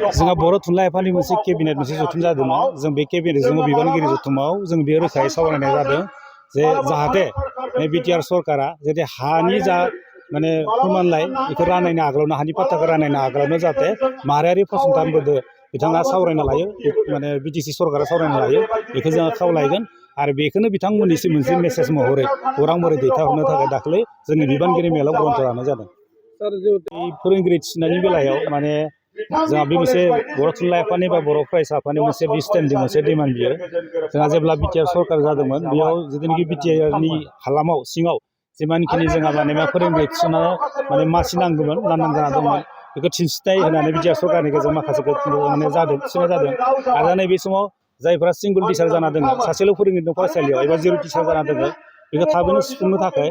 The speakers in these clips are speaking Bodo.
जोंहा बर' थुनलाइ आफादनि मोनसे केबिनेट मोनसे जथुम जादोंमोन। जों बे केबिनेटजों बिबानगिरि जथुमाव जों बे रोखायै सावरायनाय जादों जे जाहाथे बिटिआर सरकारा जाहाथे हानि जा माने फोरमानलाइ बेखौ राननायनि आगोलावनो हानि पाट्टाखौ राननायनि आगोलावनो जाहाथे माहारियारि फसंथानफोरजों बिथाङा सावरायना लायो, माने बिटिसि सरकारा सावरायना लायो, बेखौ जोङो खावलायगोन। आरो बेखौनो बिथांमोननिसिम मोनसे मेसेज महरै खौरां महरै दैथायहरनो थाखाय दाखालि जोंनि बिबानगिरि मेलाव ग्रन्थ लानाय जादों। फोरोंगिरि थिसननायनि बेलायाव माने जोंहा बे मोनसे बर' थुनलाइ आफादनि बा बर' फरायसा आफादनि मोनसे स्टेन्डिं मोनसे डिमान्ड बियो। जोंहा जेब्ला बिटिआर सरकार जादोंमोन बेयाव जिथुनाखि बिटिआरनि हालामाव सिङाव जिमानखिनि जोंहा माने मा फोरोंगिरि थिसनना माने मासि नांगौमोन, लांदां जाना दंमोन, बेखौ थिसनथाइ होनानै बिटिआर सरकारनि गेजेराव माखासे माने जादों, थिसननाय जादों। आरो नैबे समाव जायफ्रा सिंगल टिचार जाना दङ, सासेल' फोरोंगिरि दं फरायसालियाव एबा जिर' टिचार जाना दङ, बेखौ थाबैनो सुफुंनो थाखाय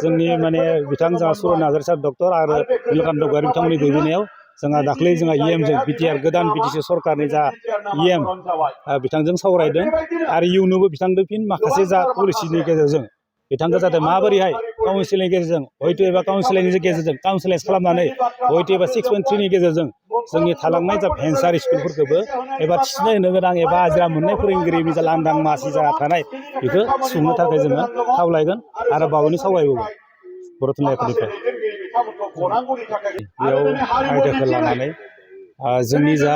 जोंनि माने बिथां जोंहा सुरन नार्जारि सार डक्टर आरो नीलकान्त गयारी बिथांमोननि दैदेननायाव जोंहा दाख्लै जोंहा इएमजों बिटिआर गोदान बिटिसि सरकारनि जा इएम बिथांजों सावरायदों। आरो इयुनावबो बिथांजों फिन माखासे जा पलिसिनि गेजेरजों बिथांखौ जाहाथे माबोरैहाय काउन्सिलिंनि गेजेरजों हयथ' एबा काउन्सिलिंनि गेजेरजों काउन्सिलाइज खालामनानै हयथ' एबा 6.3नि गेजेरजों जोंनि थालांनाय जा भेन्सार स्कुलफोरखौबो एबा थिसननाय होनो गोनां एबा आजिरा मोननाय फोरोंगिरिनि जा लांदां मासि जाना थानाय बेखौ सुफुंनो थाखाय जोङो खावलायगोन आरो बावैनो सावरायबावगोन बर' थुनलाइ आफादनिफ्राय। बेयाव आयदाखौ लानानै जोंनि जा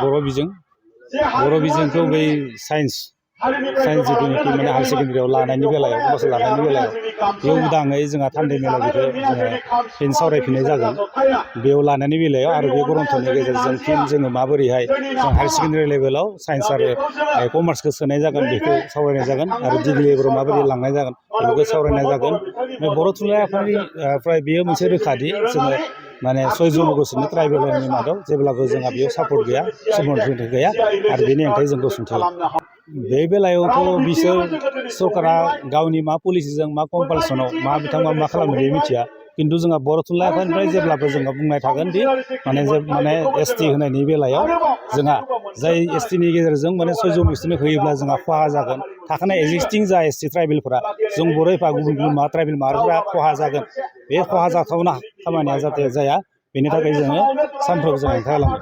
बर' बिजोंखौ बै साइन्स जिथुनाखि माने हायार सेकेन्डारियाव लानायनि बेलायाव कमार्सआव लानायनि बेलायाव बेयाव उदाङै जोंहा थान्दै मेला बेखौ जोङो फिन सावरायफिननाय जागोन। बेयाव लानायनि बेलायाव आरो बे ग्रन्थनि गेजेरजों फिन जोङो माबोरैहाय जों हायार सेकेन्डारि लेभेलाव साइन्स आरो कमार्सखौ सोनाय जागोन बेखौ सावरायनाय जागोन आरो डिग्रि लेभेलाव माबोरै लांनाय जागोन बेखौ सावरायनाय जागोन। बर' थुनलाइ आफादनिफ्राय बेयो मोनसे रोखादि जोङो माने 6 जन'गोसोनि ट्राइबेलनि मादाव जेब्लाबो जोंहा बेयाव सापर्ट गैया, समर्थन गैया आरो बेनि अनगायै जों गसंथायो। बे बेलायावथ' बिसोर सरकारा गावनि मा पलिसिजों मा कम्पालसनाव मा बिथांमोना मा खालामनो बे मिथिया। खिन्थु जोंहा बर' थुनलाइ आफादनिफ्राय जेब्लाबो जोङो बुंनाय थागोन दि माने एसटि होनायनि बेलायाव जोंहा जाय एसटिनि गेजेरजों माने 6 जन'गोसोनो होयोब्ला जोंहा खहा जागोन। थाखानाय एक्जिस्टिं जा एसटि ट्राइबेलफोरा जों बर' एबा गुबुन गुबुन ट्राइबेल माहारिफोरा खहा जागोन। बे खहा जाथावना खामानिया जाहाथे जाया बेनि थाखाय जोङो सानफ्रोमबो जों हेंथा होलांगोन।